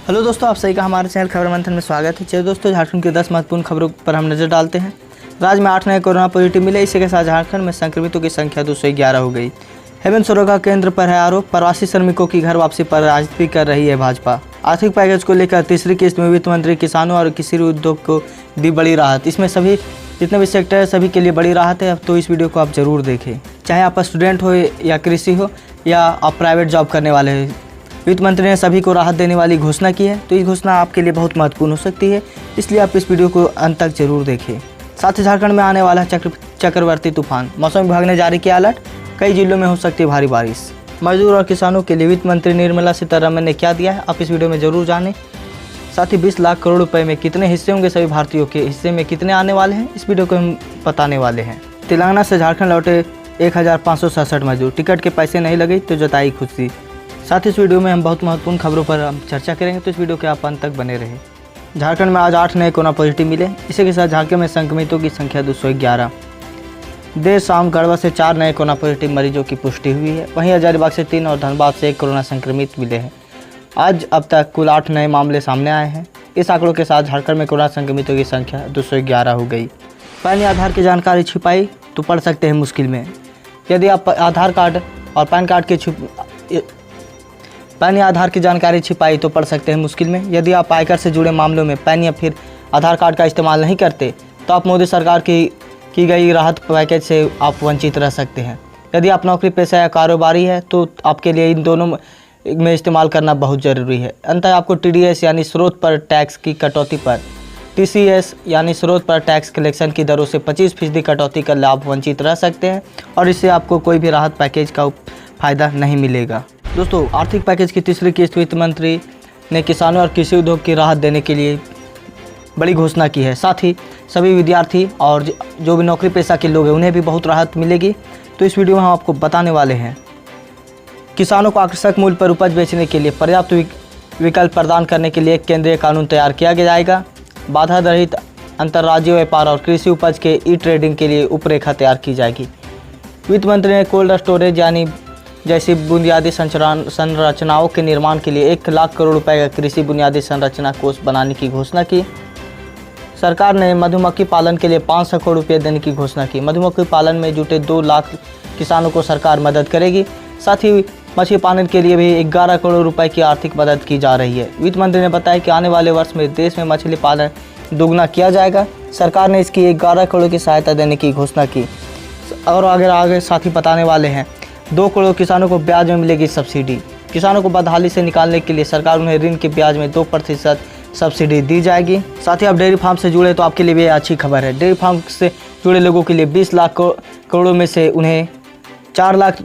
Hello दोस्तों, आप सही का हमारे चैनल खबर मंथन में स्वागत है। चलिए दोस्तों, झारखंड की 10 महत्वपूर्ण खबरों पर हम नजर डालते हैं। राज्य में 8 नए कोरोना पॉजिटिव मिले। इसी के साथ झारखंड में संक्रमितों की संख्या 211 हो गई। हेमंत सोरेन का केंद्र पर है आरोप। प्रवासी श्रमिकों की घर वापसी पर राजनीति कर रही है भाजपा। आर्थिक पैकेज को लेकर तीसरी किस्त में वित्त मंत्री किसानों और कृषि उद्योग को दी बड़ी राहत। इसमें सभी जितने भी सेक्टर है सभी के लिए बड़ी राहत है। अब तो इस वीडियो को आप जरूर देखें, चाहे आप स्टूडेंट हो या कृषि हो या आप प्राइवेट जॉब करने वाले हो। वित्त मंत्री ने सभी को राहत देने वाली घोषणा की है, तो ये घोषणा आपके लिए बहुत महत्वपूर्ण हो सकती है, इसलिए आप इस वीडियो को अंत तक जरूर देखें। साथ ही झारखंड में आने वाला है चक्रवर्ती तूफान। मौसम विभाग ने जारी किया अलर्ट। कई जिलों में हो सकती है भारी बारिश। मजदूर और किसानों के लिए वित्त मंत्री निर्मला सीतारमण ने क्या दिया है, आप इस वीडियो में जरूर जानें। साथ ही 20 लाख करोड़ रुपए में कितने हिस्से होंगे, सभी भारतीयों के हिस्से में कितने आने वाले हैं, इस वीडियो को हम बताने वाले हैं। तेलंगाना से झारखंड लौटे 1567 मजदूर, टिकट के पैसे नहीं लगे तो जताई खुशी। साथ ही इस वीडियो में हम बहुत महत्वपूर्ण खबरों पर हम चर्चा करेंगे, तो इस वीडियो के आप अंत तक बने रहे। झारखंड में आज 8 नए कोरोना पॉजिटिव मिले। इसी के साथ झारखंड में संक्रमितों की संख्या 211। देर शाम गढ़वा से 4 नए कोरोना पॉजिटिव मरीजों की पुष्टि हुई है। वहीं हजारीबाग से 3 और धनबाद से 1 कोरोना संक्रमित मिले हैं। आज अब तक कुल 8 नए मामले सामने आए हैं। इस आंकड़ों के साथ झारखंड में कोरोना संक्रमितों की संख्या 211 हो गई। पैन या आधार की जानकारी छिपाई तो पड़ सकते हैं मुश्किल में। यदि आप आधार कार्ड और पैन कार्ड के पैन या आधार की जानकारी छिपाई तो पड़ सकते हैं मुश्किल में। यदि आप आयकर से जुड़े मामलों में पैन या फिर आधार कार्ड का इस्तेमाल नहीं करते तो आप मोदी सरकार की गई राहत पैकेज से आप वंचित रह सकते हैं। यदि आप नौकरी पेशा या कारोबारी है तो आपके लिए इन दोनों में इस्तेमाल करना बहुत ज़रूरी है। अंततः आपको TDS यानी स्रोत पर टैक्स की कटौती पर TCS यानी स्रोत पर टैक्स कलेक्शन की दरों से 25% कटौती का लाभ वंचित रह सकते हैं और इससे आपको कोई भी राहत पैकेज का फ़ायदा नहीं मिलेगा। दोस्तों, आर्थिक पैकेज की तीसरी किस्त वित्त मंत्री ने किसानों और कृषि उद्योग की राहत देने के लिए बड़ी घोषणा की है। साथ ही सभी विद्यार्थी और जो भी नौकरी पेशा के लोग हैं उन्हें भी बहुत राहत मिलेगी, तो इस वीडियो में हम आपको बताने वाले हैं। किसानों को आकर्षक मूल्य पर उपज बेचने के लिए पर्याप्त विकल्प प्रदान करने के लिए एक केंद्रीय कानून तैयार किया जाएगा। बाधा रहित अंतर्राज्यीय व्यापार और कृषि उपज के ट्रेडिंग के लिए रूपरेखा तैयार की जाएगी। वित्त मंत्री ने कोल्ड स्टोरेज यानी जैसी बुनियादी संरचनाओं के निर्माण के लिए 1 लाख करोड़ रुपए का कृषि बुनियादी संरचना कोष बनाने की घोषणा की। सरकार ने मधुमक्खी पालन के लिए 500 करोड़ रुपये देने की घोषणा की। मधुमक्खी पालन में जुटे 2 लाख किसानों को सरकार मदद करेगी। साथ ही मछली पालन के लिए भी 11 करोड़ रुपए की आर्थिक मदद की जा रही है। वित्त मंत्री ने बताया कि आने वाले वर्ष में देश में मछली पालन दोगुना किया जाएगा। सरकार ने इसकी 11 करोड़ की सहायता देने की घोषणा की और आगे साथ ही बताने वाले हैं 2 करोड़ किसानों को ब्याज में मिलेगी सब्सिडी। किसानों को बदहाली से निकालने के लिए सरकार उन्हें ऋण के ब्याज में 2% सब्सिडी दी जाएगी। साथ ही आप डेयरी फार्म से जुड़े तो आपके लिए भी अच्छी खबर है। डेयरी फार्म से जुड़े लोगों के लिए 20 लाख करोड़ों में से उन्हें 4 लाख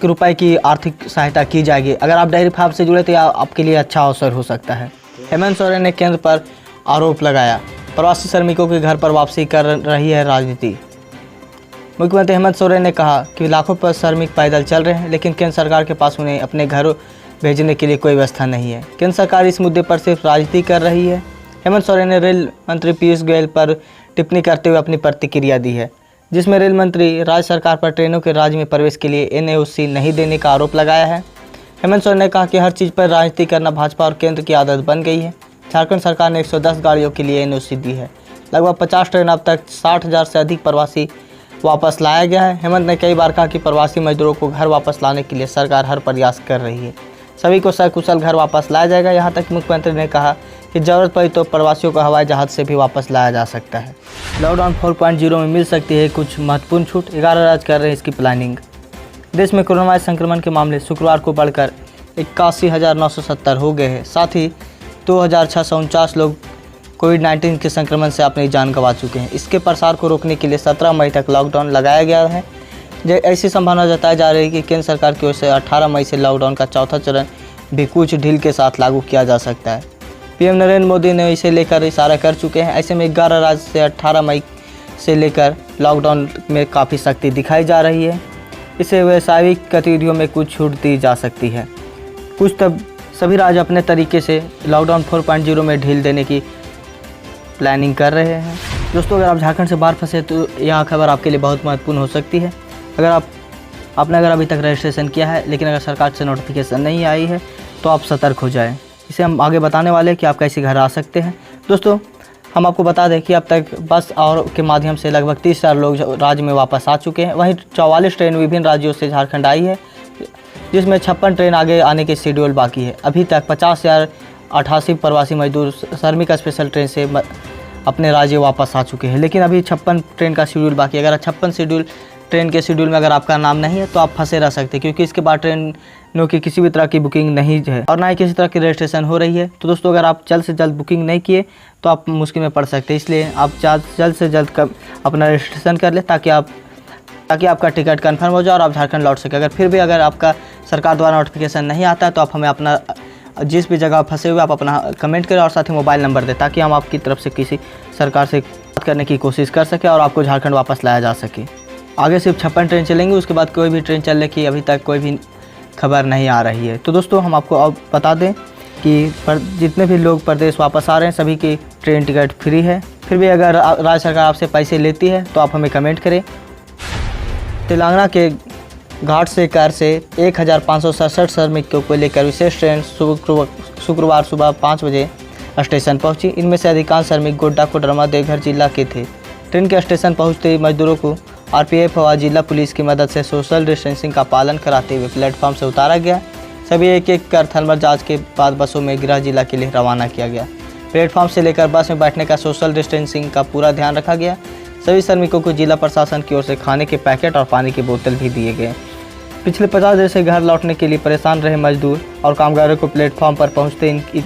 रुपए की आर्थिक सहायता की जाएगी। अगर आप डेयरी फार्म से जुड़े तो आपके लिए अच्छा अवसर हो सकता है। हेमंत सोरेन ने केंद्र पर आरोप लगाया। प्रवासी श्रमिकों के घर पर वापसी कर रही है राजनीति। मुख्यमंत्री हेमंत सोरेन ने कहा कि लाखों पर श्रमिक पैदल चल रहे हैं, लेकिन केंद्र सरकार के पास उन्हें अपने घरों भेजने के लिए कोई व्यवस्था नहीं है। केंद्र सरकार इस मुद्दे पर सिर्फ राजनीति कर रही है। हेमंत सोरेन ने रेल मंत्री पीयूष गोयल पर टिप्पणी करते हुए अपनी प्रतिक्रिया दी है, जिसमें रेल मंत्री राज्य सरकार पर ट्रेनों के राज्य में प्रवेश के लिए NOC नहीं देने का आरोप लगाया है। हेमंत सोरेन ने कहा कि हर चीज़ पर राजनीति करना भाजपा और केंद्र की आदत बन गई है। झारखंड सरकार ने 110 गाड़ियों के लिए NOC दी है। लगभग 50 ट्रेन, अब तक 60,000 से अधिक प्रवासी वापस लाया गया है। हेमंत ने कई बार कहा कि प्रवासी मजदूरों को घर वापस लाने के लिए सरकार हर प्रयास कर रही है। सभी को सकुशल घर वापस लाया जाएगा। यहाँ तक मुख्यमंत्री ने कहा कि जरूरत पड़ी तो प्रवासियों को हवाई जहाज से भी वापस लाया जा सकता है। लॉकडाउन 4.0 में मिल सकती है कुछ महत्वपूर्ण छूट। 11 राज्य कर रहे हैं इसकी प्लानिंग। देश में कोरोना वायरस संक्रमण के मामले शुक्रवार को बढ़कर 81,970 हो गए हैं। साथ ही 2,649 लोग कोविड-19 के संक्रमण से अपनी जान गंवा चुके हैं। इसके प्रसार को रोकने के लिए 17 मई तक लॉकडाउन लगाया गया है। ऐसी संभावना जताई जा रही है कि केंद्र सरकार की ओर से 18 मई से लॉकडाउन का चौथा चरण भी कुछ ढील के साथ लागू किया जा सकता है। PM नरेंद्र मोदी ने इसे लेकर इशारा कर चुके हैं। ऐसे में 11 राज्य से 18 मई से लेकर लॉकडाउन में काफ़ी सख्ती दिखाई जा रही है। इससे व्यावसायिक गतिविधियों में कुछ छूट दी जा सकती है। कुछ तब सभी राज्य अपने तरीके से लॉकडाउन 4.0 में ढील देने की प्लानिंग कर रहे हैं। दोस्तों, अगर आप झारखंड से बाहर फंसे तो यह खबर आपके लिए बहुत महत्वपूर्ण हो सकती है। आपने अभी तक रजिस्ट्रेशन किया है लेकिन अगर सरकार से नोटिफिकेशन नहीं आई है तो आप सतर्क हो जाएं। इसे हम आगे बताने वाले हैं कि आप कैसे घर आ सकते हैं। दोस्तों, हम आपको बता दें कि अब तक बस और के माध्यम से लगभग 30,000 लोग राज्य में वापस आ चुके हैं। वहीं 44 ट्रेन विभिन्न राज्यों से झारखंड आई है, जिसमें 56 ट्रेन आगे आने के शेड्यूल बाकी है। अभी तक 50,088 प्रवासी मजदूर श्रमिक स्पेशल ट्रेन से अपने राज्य वापस आ चुके हैं, लेकिन अभी 56 ट्रेन का शेड्यूल बाकी है। अगर 56 ट्रेन के शेड्यूल में अगर आपका नाम नहीं है तो आप फंसे रह सकते हैं, क्योंकि इसके बाद ट्रेनों की किसी भी तरह की बुकिंग नहीं है और ना ही किसी तरह की रजिस्ट्रेशन हो रही है। तो दोस्तों, अगर आप जल्द से जल्द बुकिंग नहीं किए तो आप मुश्किल में पड़ सकते हैं। इसलिए आप जल्द से जल्द अपना रजिस्ट्रेशन कर लें ताकि आपका टिकट कन्फर्म हो जाए और आप झारखंड लौट सकें। अगर आपका सरकार द्वारा नोटिफिकेशन नहीं आता है तो आप हमें अपना जिस भी जगह फंसे हुए आप अपना कमेंट करें और साथ ही मोबाइल नंबर दें, ताकि हम आपकी तरफ से किसी सरकार से बात करने की कोशिश कर सकें और आपको झारखंड वापस लाया जा सके। आगे सिर्फ 56 ट्रेन चलेंगी, उसके बाद कोई भी ट्रेन चलने की अभी तक कोई भी खबर नहीं आ रही है। तो दोस्तों, हम आपको अब बता दें कि जितने भी लोग प्रदेश वापस आ रहे हैं सभी की ट्रेन टिकट फ्री है। फिर भी अगर राज्य सरकार आपसे पैसे लेती है तो आप हमें कमेंट करें। तेलंगाना के घाट से कार से 1567 श्रमिकों को लेकर विशेष ट्रेन शुक्रवार सुबह 5 बजे स्टेशन पहुंची। इनमें से अधिकांश श्रमिक गोड्डा कोडरमा देवघर जिला के थे। ट्रेन के स्टेशन पहुंचते ही मजदूरों को आरपीएफ और जिला पुलिस की मदद से सोशल डिस्टेंसिंग का पालन कराते हुए प्लेटफॉर्म से उतारा गया। सभी एक एक कर थर्मल जांच के बाद बसों में गृह जिला के लिए रवाना किया गया। प्लेटफॉर्म से लेकर बस में बैठने का सोशल डिस्टेंसिंग का पूरा ध्यान रखा गया। सभी श्रमिकों को जिला प्रशासन की ओर से खाने के पैकेट और पानी की बोतल भी दिए गए। पिछले 50 दिन से घर लौटने के लिए परेशान रहे मजदूर और कामगारों को प्लेटफॉर्म पर पहुंचते इनकी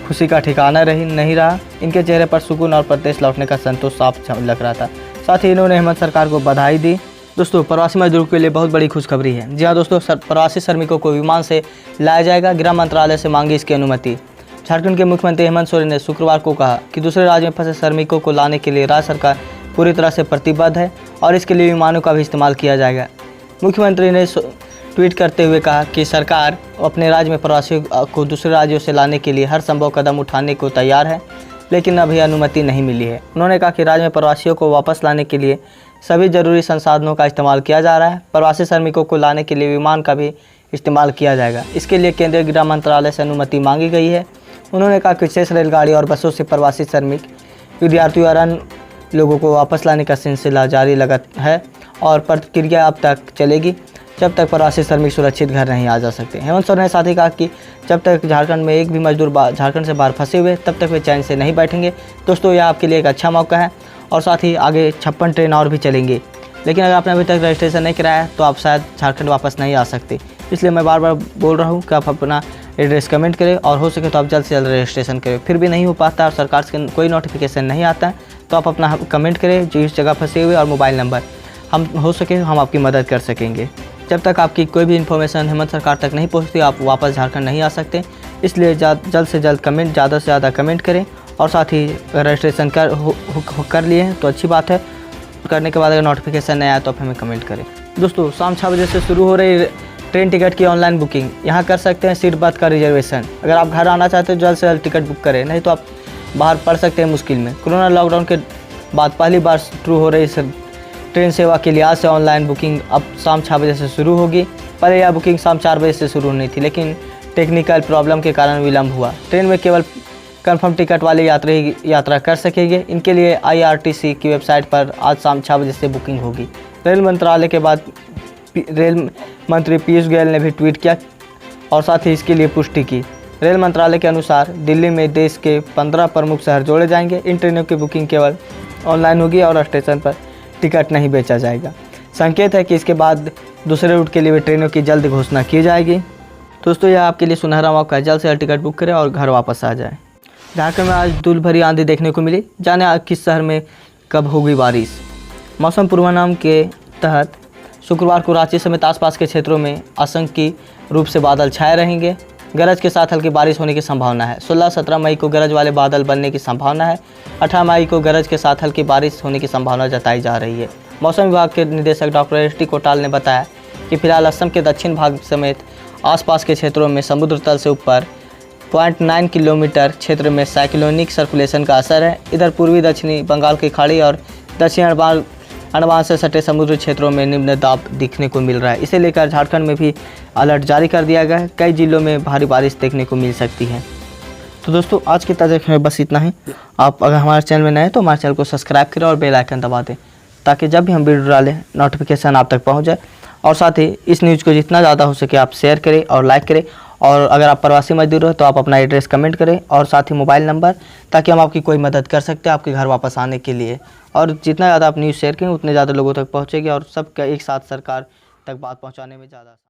खुशी का ठिकाना नहीं रहा। इनके चेहरे पर सुकून और प्रदेश लौटने का संतोष साफ लग रहा था। साथ ही इन्होंने हेमंत सरकार को बधाई दी। दोस्तों, प्रवासी मजदूरों के लिए बहुत बड़ी खुशखबरी है। जी हाँ दोस्तों, प्रवासी श्रमिकों को विमान से लाया जाएगा। गृह मंत्रालय से मांगी इसकी अनुमति। झारखंड के मुख्यमंत्री हेमंत सोरेन ने शुक्रवार को कहा कि दूसरे राज्य में फंसे श्रमिकों को लाने के लिए राज्य सरकार पूरी तरह से प्रतिबद्ध है और इसके लिए विमानों का भी इस्तेमाल किया जाएगा। मुख्यमंत्री ने ट्वीट करते हुए कहा कि सरकार अपने राज्य में प्रवासियों को दूसरे राज्यों से लाने के लिए हर संभव कदम उठाने को तैयार है, लेकिन अभी अनुमति नहीं मिली है। उन्होंने कहा कि राज्य में प्रवासियों को वापस लाने के लिए सभी जरूरी संसाधनों का इस्तेमाल किया जा रहा है। प्रवासी श्रमिकों को लाने के लिए विमान का भी इस्तेमाल किया जाएगा। इसके लिए केंद्रीय गृह मंत्रालय से अनुमति मांगी गई है। उन्होंने कहा कि विशेष रेलगाड़ी और बसों से प्रवासी श्रमिक, विद्यार्थियों और अन्य लोगों को वापस लाने का सिलसिला जारी लगा है और प्रक्रिया अब तक चलेगी जब तक प्रवासी श्रमिक सुरक्षित घर नहीं आ जा सकते। हेमंत सोरेन ने साथ ही कहा कि जब तक झारखंड में एक भी मजदूर झारखंड से बाहर फंसे हुए तब तक वे चैन से नहीं बैठेंगे। दोस्तों, यह आपके लिए एक अच्छा मौका है और साथ ही आगे 56 ट्रेन और भी चलेंगी, लेकिन अगर आपने अभी तक रजिस्ट्रेशन नहीं कराया है तो आप शायद झारखंड वापस नहीं आ सकते। इसलिए मैं बार बार बोल रहा हूँ कि आप अपना एड्रेस कमेंट करें और हो सके तो आप जल्द से जल्द रजिस्ट्रेशन करें। फिर भी नहीं हो पाता और सरकार से कोई नोटिफिकेशन नहीं आता है तो आप अपना कमेंट करें जिस जगह फंसे हुए और मोबाइल नंबर, हम हो सके हम आपकी मदद कर सकेंगे। जब तक आपकी कोई भी इन्फॉर्मेशन हेमंत सरकार तक नहीं पहुंचती आप वापस झारखंड नहीं आ सकते। इसलिए जल्द से जल्द ज़्यादा से ज़्यादा कमेंट करें और साथ ही रजिस्ट्रेशन कर लिए हैं तो अच्छी बात है। करने के बाद अगर नोटिफिकेशन नहीं आया तो आप हमें कमेंट करें। दोस्तों, शाम 6 बजे से शुरू हो रही ट्रेन टिकट की ऑनलाइन बुकिंग यहाँ कर सकते हैं। सीट बर्थ का रिजर्वेशन, अगर आप घर आना चाहते हैं जल्द से जल्द टिकट बुक करें, नहीं तो आप बाहर पड़ सकते हैं मुश्किल में। कोरोना लॉकडाउन के बाद पहली बार शुरू हो रही ट्रेन सेवा के लिए आज से ऑनलाइन बुकिंग अब शाम 6 बजे से शुरू होगी। पहले यह बुकिंग शाम 4 बजे से शुरू होनी थी, लेकिन टेक्निकल प्रॉब्लम के कारण विलम्ब हुआ। ट्रेन में केवल कंफर्म टिकट वाले यात्री ही यात्रा कर सकेंगे। इनके लिए IRTC की वेबसाइट पर आज शाम 6 बजे से बुकिंग होगी। रेल मंत्रालय के बाद रेल मंत्री पीयूष गोयल ने भी ट्वीट किया और साथ ही इसके लिए पुष्टि की। रेल मंत्रालय के अनुसार दिल्ली में देश के 15 प्रमुख शहर जोड़े जाएंगे। इन ट्रेनों की बुकिंग केवल ऑनलाइन होगी और स्टेशन पर टिकट नहीं बेचा जाएगा। संकेत है कि इसके बाद दूसरे रूट के लिए भी ट्रेनों की जल्द घोषणा की जाएगी। दोस्तों, यह आपके लिए सुनहरा मौका है, जल्द से जल्द टिकट बुक करें और घर वापस आ जाए। झारखंड में आज धूल भरी आंधी देखने को मिली। जाने किस शहर में कब होगी बारिश। मौसम पूर्वानुमान के तहत शुक्रवार को रांची समेत आसपास के क्षेत्रों में आंशिक रूप से बादल छाए रहेंगे। गरज के साथ हल्की बारिश होने की संभावना है। 16-17 मई को गरज वाले बादल बनने की संभावना है। 18 मई को गरज के साथ हल्की बारिश होने की संभावना जताई जा रही है। मौसम विभाग के निदेशक डॉक्टर ST कोटाल ने बताया कि फिलहाल असम के दक्षिण भाग समेत आसपास के क्षेत्रों में समुद्र तल से ऊपर 0.9 किलोमीटर क्षेत्र में साइक्लोनिक सर्कुलेशन का असर है। इधर पूर्वी दक्षिणी बंगाल की खाड़ी और दक्षिण अंडमान से सटे समुद्री क्षेत्रों में निम्न दाब दिखने को मिल रहा है। इसे लेकर झारखंड में भी अलर्ट जारी कर दिया गया है। कई जिलों में भारी बारिश देखने को मिल सकती है। तो दोस्तों आज की ताज़ा खबर बस इतना ही। आप अगर हमारे चैनल में नए हैं तो हमारे चैनल को सब्सक्राइब करें और बेल आइकन दबा दें, ताकि जब भी हम वीडियो डालें नोटिफिकेशन आप तक पहुंच जाए। और साथ ही इस न्यूज़ को जितना ज़्यादा हो सके आप शेयर करें और लाइक करें। और अगर आप प्रवासी मजदूर हो तो आप अपना एड्रेस कमेंट करें और साथ ही मोबाइल नंबर, ताकि हम आपकी कोई मदद कर सकते हैं आपके घर वापस आने के लिए। और जितना ज़्यादा आप न्यूज़ शेयर करेंगे उतने ज़्यादा लोगों तक पहुँचेगी और सबका एक साथ सरकार तक बात पहुँचाने में ज़्यादा